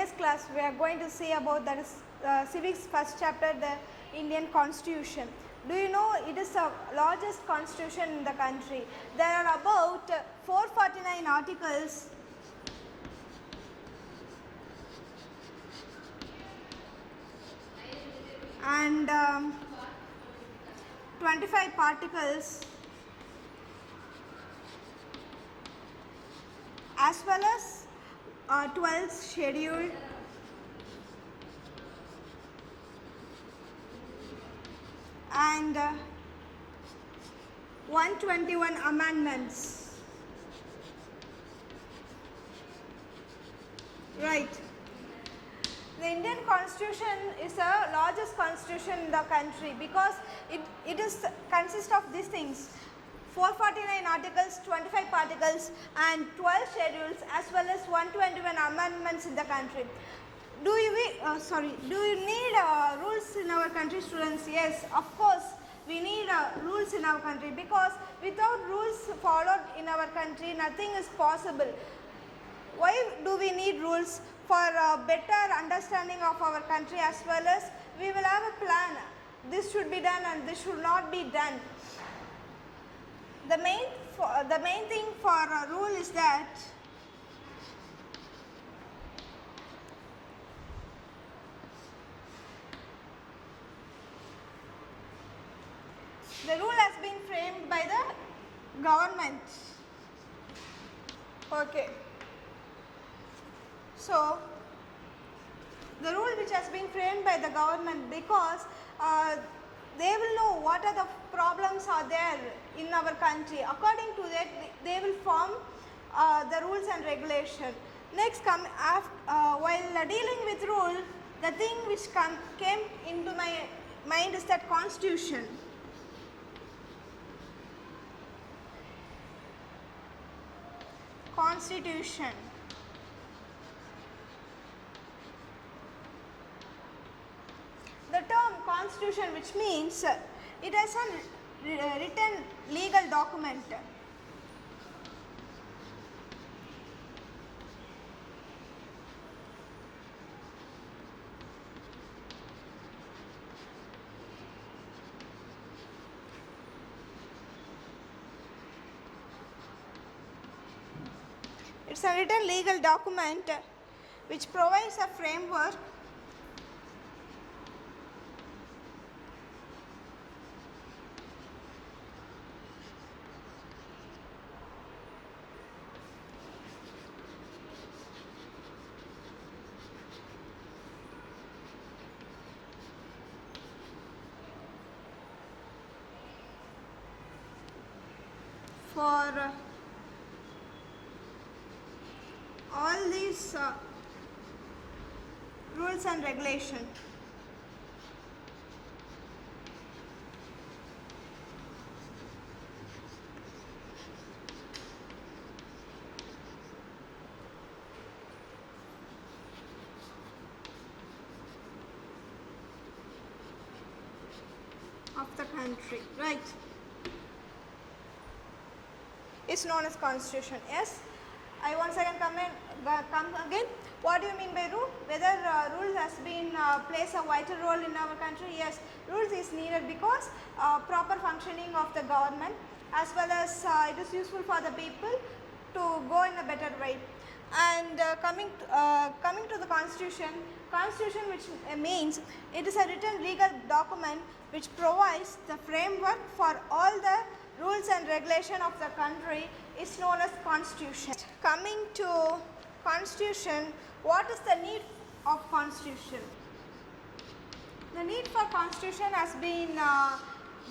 today's class we are going to see about that is civics first chapter, the Indian Constitution. Do you know it is the largest constitution in the country? There are about 449 articles and 25 particles as well as 12 schedule and 121 amendments. Right. The Indian Constitution is the largest constitution in the country because it consists of these things: 449 articles, 25 particles and 12 schedules as well as 121 amendments in the country. Do you need rules in our country, students? Yes, of course we need rules in our country, because without rules followed in our country nothing is possible. Why do we need rules? For a better understanding of our country, as well as we will have a plan. This should be done and this should not be done. The main thing for a rule is that the rule has been framed by the government. Okay. So, the rule which has been framed by the government, because they will know what are the problems are there in our country. According to that, they will form the rules and regulation. Next, while dealing with rule, the thing which came into my mind is that constitution. Constitution. The term constitution, which means it is a written legal document. It's a written legal document which provides a framework for all these rules and regulation. Of the country, right? It's known as constitution. Yes, I once again come again. What do you mean by rule? Whether rules has been plays a vital role in our country? Yes, rules is needed because proper functioning of the government, as well as it is useful for the people to go in a better way. And coming to the constitution, which means it is a written legal document which provides the framework for all the rules and regulation of the country, is known as constitution. Coming to constitution, what is the need of constitution? The need for constitution has been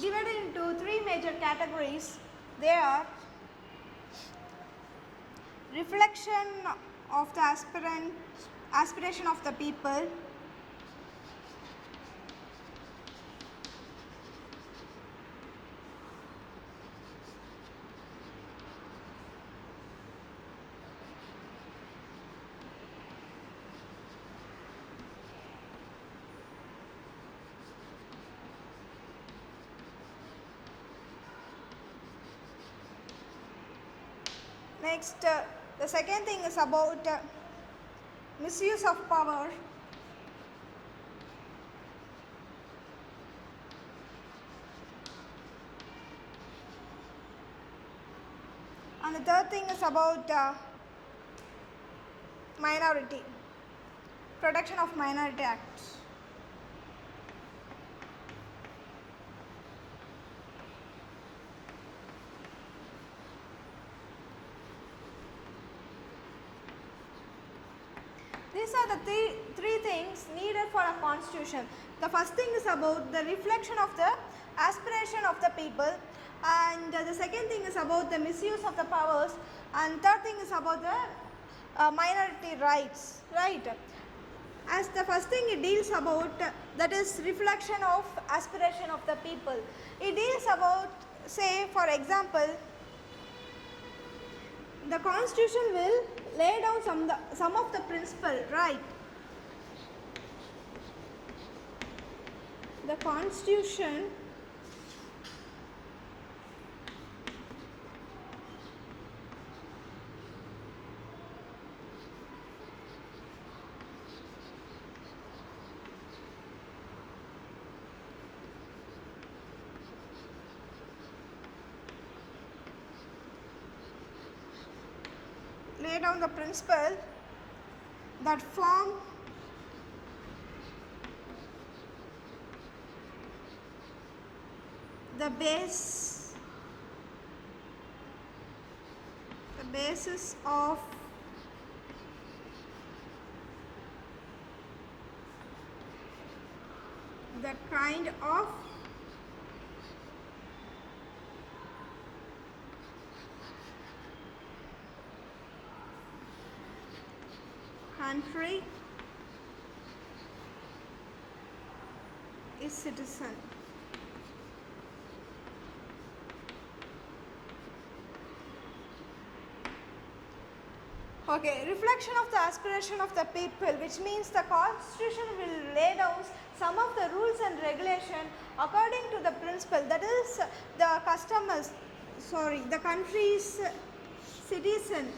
divided into three major categories. They are reflection of the aspiration of the people, next the second thing is about misuse of power. And the third thing is about minority, protection of minority acts. These are the three things needed for a constitution. The first thing is about the reflection of the aspiration of the people, and the second thing is about the misuse of the powers, and third thing is about the minority rights, right? As the first thing it deals about, that is reflection of aspiration of the people. It deals about, say for example, the constitution will lay down some of the principle, right? The constitution lay down the principle that form the basis of the kind of country is citizen. Okay, reflection of the aspiration of the people, which means the constitution will lay down some of the rules and regulation according to the principle, that is the country's citizen,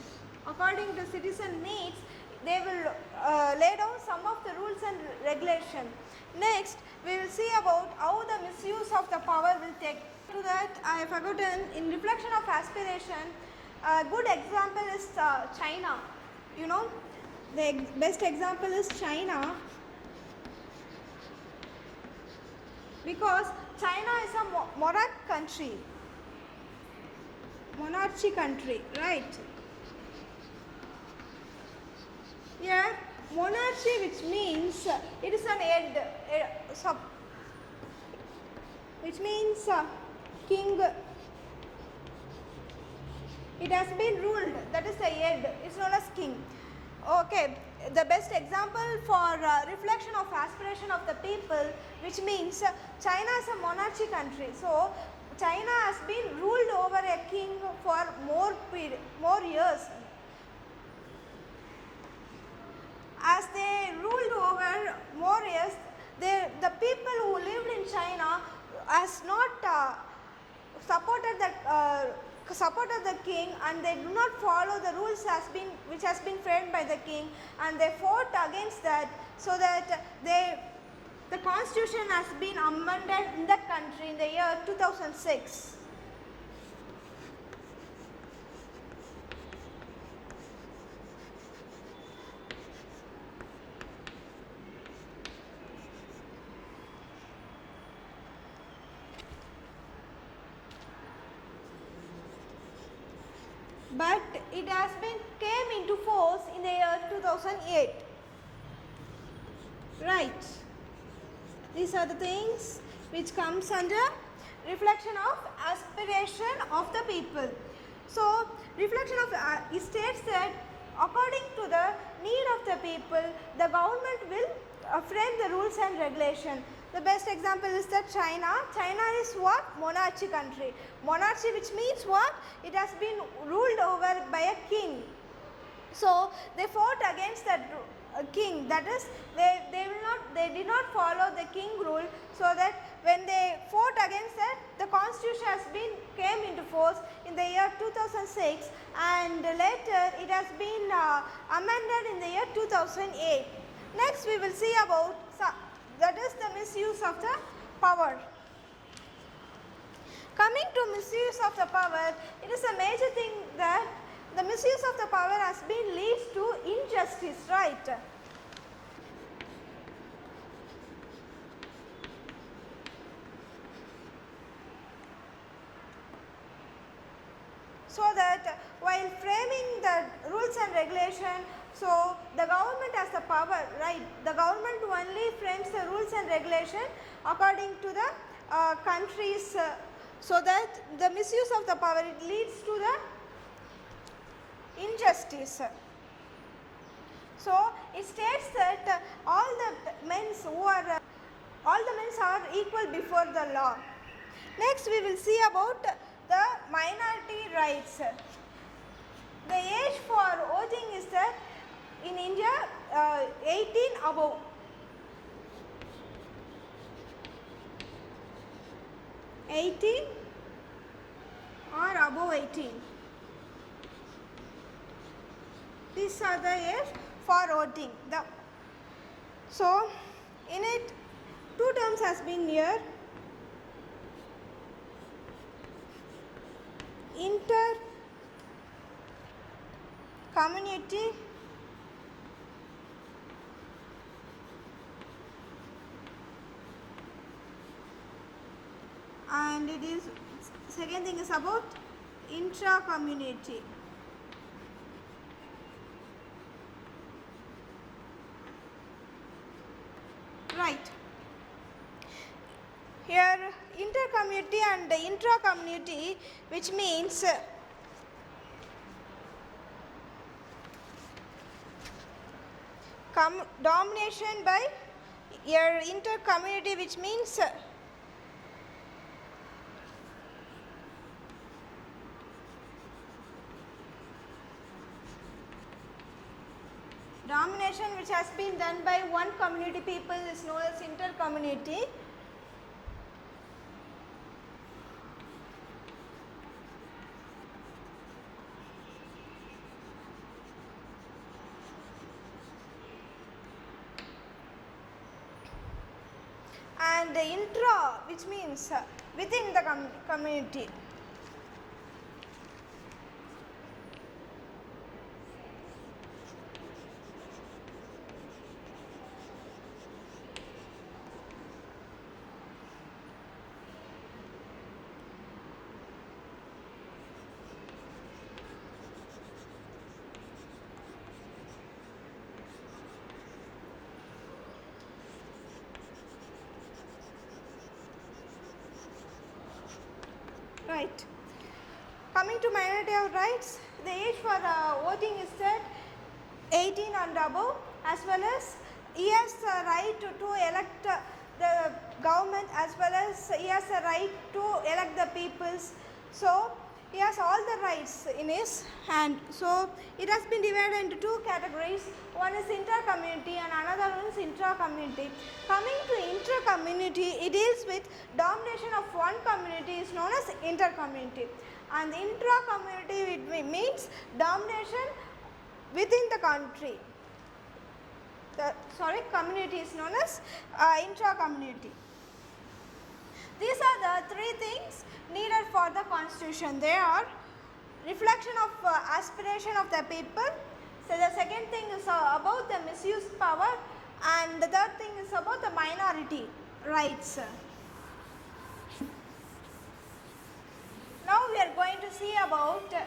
according to citizen needs, they will lay down some of the rules and regulation. Next, we will see about how the misuse of the power will take. To that, I have forgotten, in reflection of aspiration, a good example is China. You know, the best example is China, because China is a monarchy country, right? Here, monarchy, which means it is an head, which means king. It has been ruled, that is the head, it's known as king. Okay, the best example for reflection of aspiration of the people, which means China is a monarchy country. So China has been ruled over a king for more years. As they ruled over more years, the people who lived in China has not supported the king, and they do not follow the rules which has been framed by the king, and they fought against that, so that the constitution has been amended in that country in the year 2006. But it has came into force in the year 2008. Right. These are the things which comes under reflection of aspiration of the people. So, reflection of it states that according to the need of the people, the government will frame the rules and regulation. The best example is that China. China is what? Monarchy country. Monarchy, which means what? It has been ruled over by a king. So they fought against that king. That is, they they did not follow the king rule, so that when they fought against that, the constitution has been came into force in the year 2006, and later it has been amended in the year 2008. Next we will see about that is the misuse of the power. Coming to misuse of the power, it is a major thing that the misuse of the power has been leads to injustice, right? So that while framing the rules and regulation, so the government has the power, right? The government only frames the rules and regulation according to the countries, so that the misuse of the power, it leads to the injustice. So it states that all the men are equal before the law. Next we will see about the minority rights. The age for voting is that in India 18 above. 18 or above 18. These are the age for voting. So in it two terms has been here. Inter-community and it is second thing is about intra-community. Right. Here inter-community and intra-community, which means domination by your inter-community, which means domination which has been done by one community people is known as inter-community. And the intra, which means within the community. Right. Coming to minority of rights, the age for voting is set 18 and above, as well as he has the right to elect the government, as well as he has the right to elect the peoples. So he has all the rights in his hand. So it has been divided into two categories. One is inter-community and another one is intra-community. Coming to intra-community, it deals with domination of one community is known as inter-community, and intra-community it means domination within the country. Community is known as intra-community. These are the three things needed for the constitution. They are reflection of aspiration of the people. So the second thing is about the misuse power, and the third thing is about the minority rights. Now we are going to see about the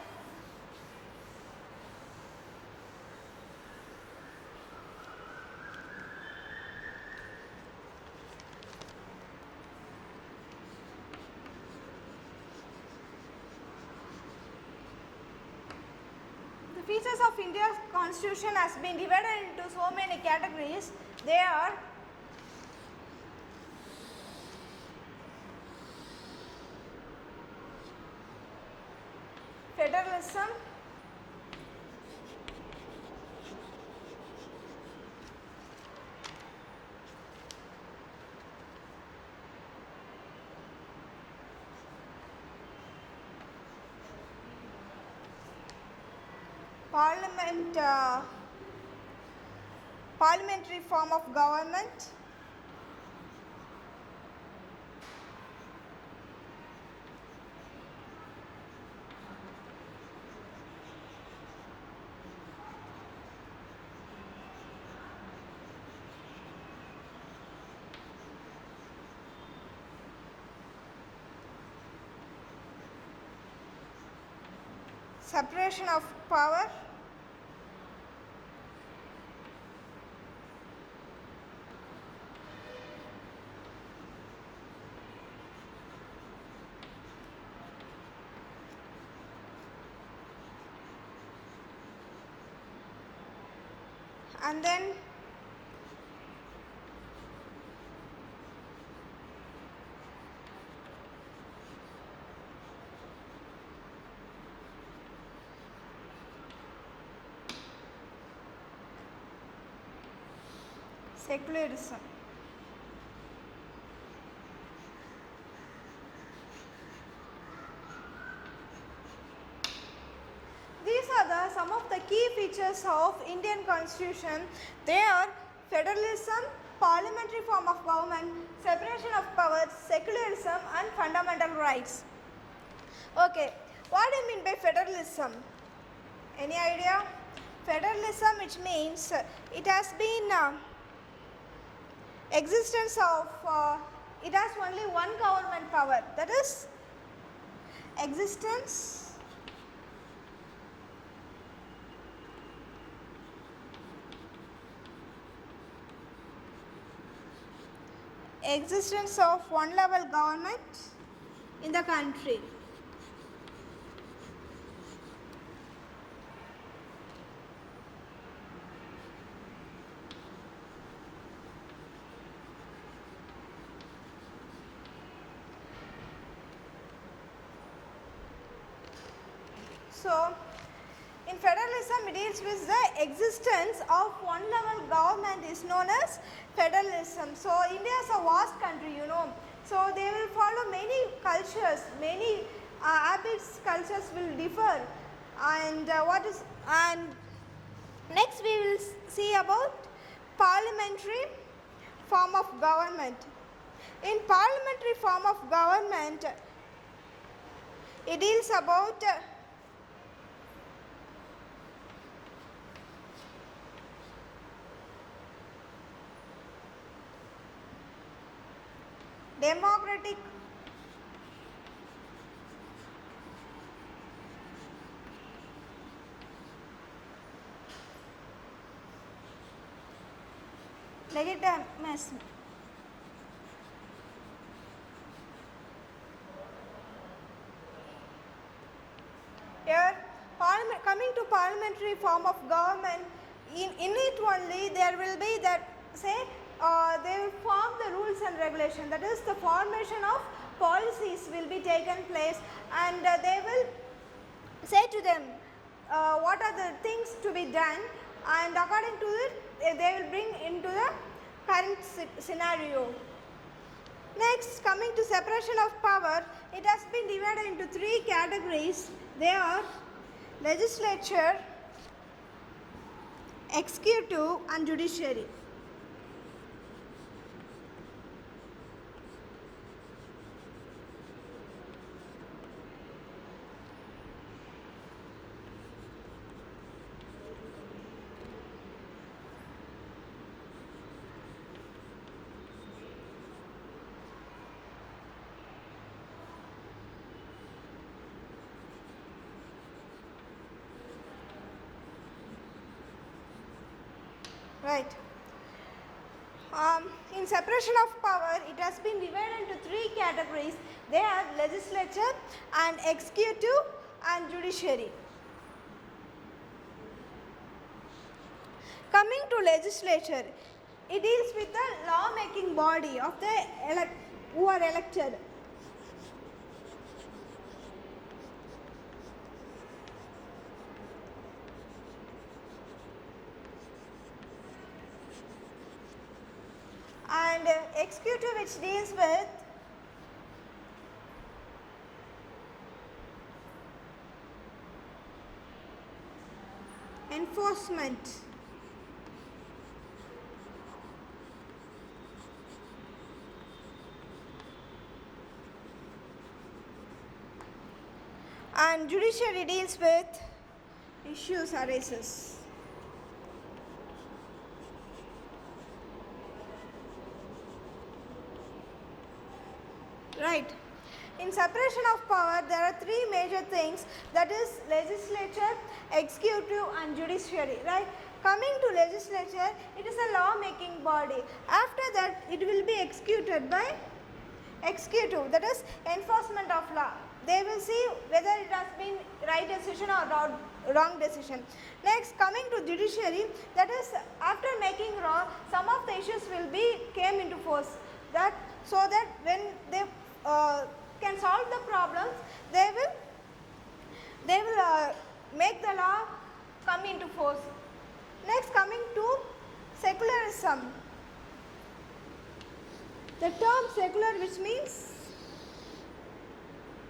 features of India's constitution has been divided into so many categories. They are federalism, parliamentary form of government. Separation of power. And then secularism. These are some of the key features of Indian Constitution. They are federalism, parliamentary form of government, separation of powers, secularism and fundamental rights. Okay, what do you mean by federalism? Any idea? Federalism, which means it has been existence of it has only one government power, that is existence of one level government in the country. So, in federalism, it deals with the existence of one level government is known as federalism. So, India is a vast country, you know. So, they will follow many cultures, many habits, cultures will differ. And next we will see about parliamentary form of government. In parliamentary form of government, it deals about democratic legitimacy. Here, coming to parliamentary form of government, in it only there will be that say they will form the rules and regulation, that is the formation of policies will be taken place, and they will say to them what are the things to be done, and according to it they will bring into the current scenario. Next, coming to separation of power, it has been divided into three categories. They are legislature, executive and judiciary. Right. In separation of power, it has been divided into three categories. They are legislature and executive and judiciary. Coming to legislature, it deals with the law-making body of the who are elected. And executive, which deals with enforcement. And judiciary deals with issues arises. Right. In separation of power, there are three major things, that is legislature, executive and judiciary. Right. Coming to legislature, it is a law making body. After that, it will be executed by executive, that is enforcement of law. They will see whether it has been right decision or wrong decision. Next, coming to judiciary, that is after making law, some of the issues will be came into force, that so that when they can solve the problems, they will make the law come into force. Next, coming to secularism. The term secular, which means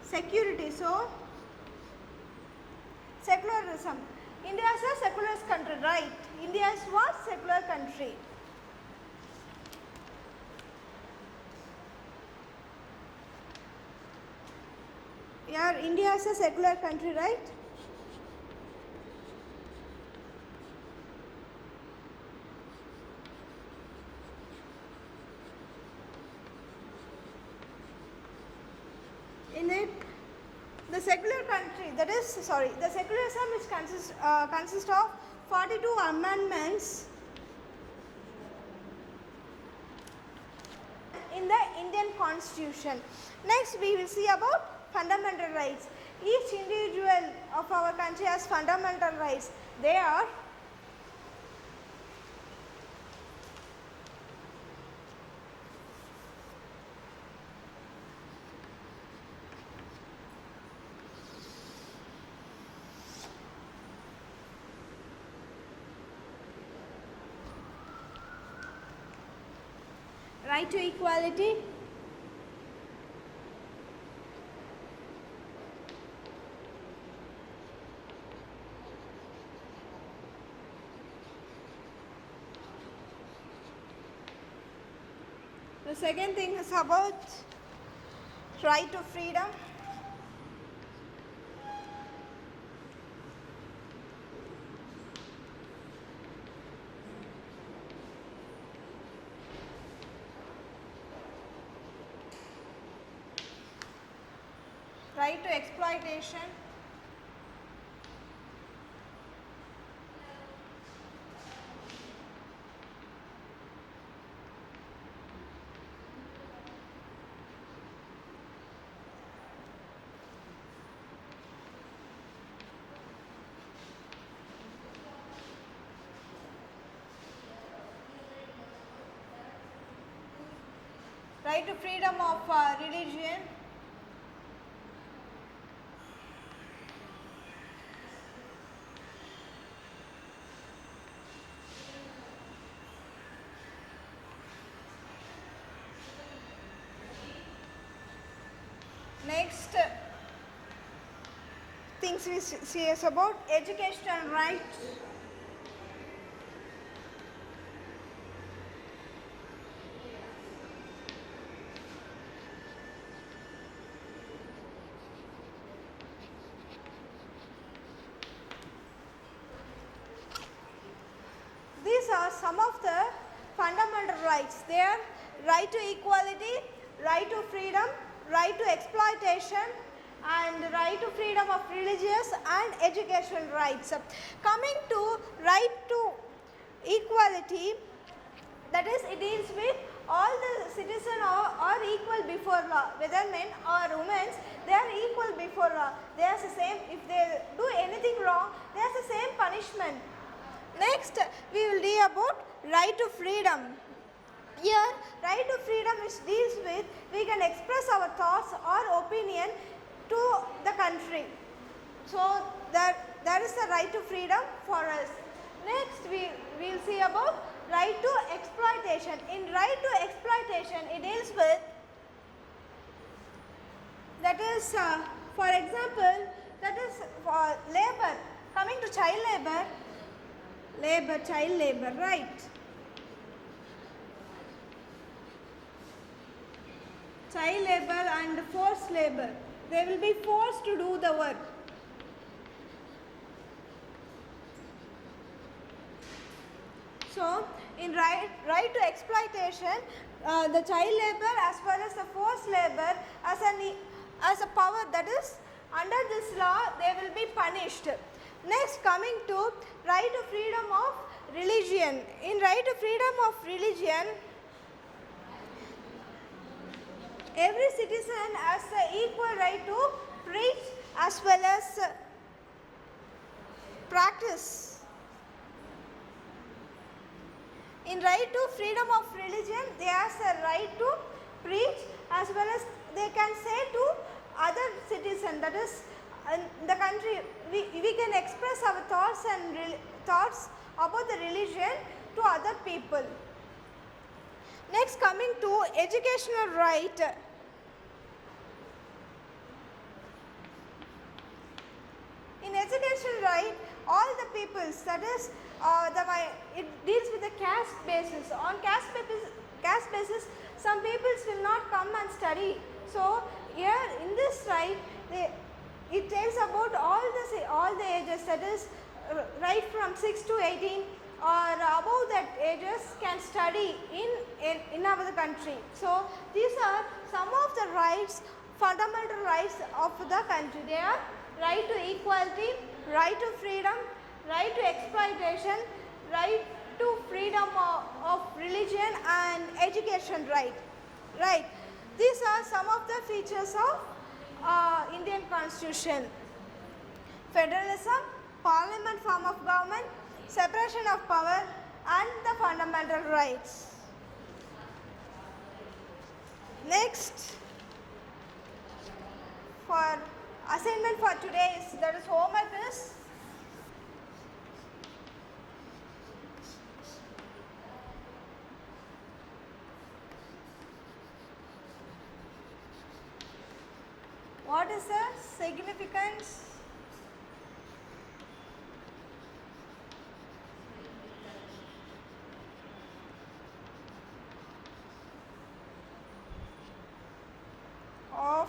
security, so secularism. India is a secular country, right? India is what? Secular country. Yeah, India is a secular country, right? In it, the secular country, that is, the secularism which consists of 42 amendments in the Indian Constitution. Next, we will see about fundamental rights. Each individual of our country has fundamental rights. They are right to equality, the second thing is about right to freedom, right to exploitation, right to freedom of religion, next things we see is about educational rights, these are some of the fundamental rights. They are right to equality, right to freedom, right to exploitation, and right to freedom of religious and educational rights. Coming to right to equality, that is, it deals with all the citizens are equal before law, whether men or women, they are equal before law. They are the same. If they do anything wrong, they have the same punishment. Next, we will deal about right to freedom. Here, right to freedom which deals with we can express our thoughts or opinion to the country. So there is a right to freedom for us. Next, we will see about right to exploitation. In right to exploitation, it deals with, that is, for example, that is for labor. Coming to child labor, labor, child labor, right? Child labor and forced labor. They will be forced to do the work. So, in right to exploitation, the child labor as well as the forced labor as a power that is under this law, they will be punished. Next, coming to right to freedom of religion. In right to freedom of religion, every citizen has the equal right to preach as well as practice. In right to freedom of religion, they have the right to preach as well as they can say to other citizens, that is in the country, we can express our thoughts and thoughts about the religion to other people. Next, coming to educational right. In educational right, all the peoples, that is it deals with the caste basis. On caste basis, some peoples will not come and study. So here in this right, it tells about all the ages, that is right from 6 to 18 or above that ages can study in our country. So these are some of the rights, fundamental rights of the country. They are right to equality, right to freedom, right to exploitation, right to freedom of religion and education right. Right. These are some of the features of Indian Constitution. Federalism, parliament form of government, separation of power and the fundamental rights. Next, for assignment for today is, that is homework is what is the significance of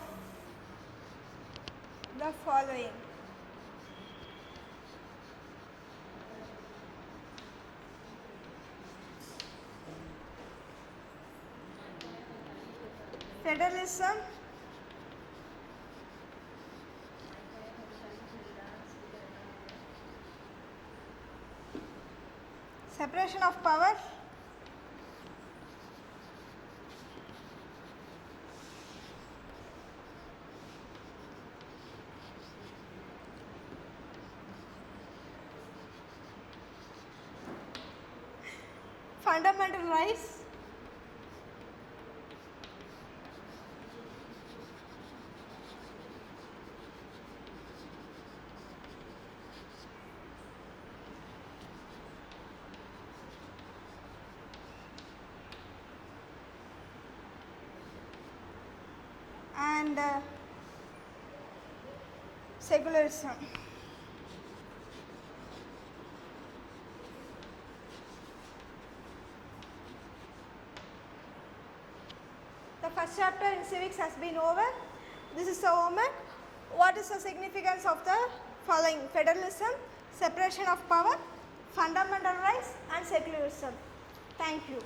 the following? Federalism, separation of power, fundamental rights, and secularism. The first chapter in civics has been over. This is the homework. What is the significance of the following? Federalism, separation of power, fundamental rights and secularism. Thank you.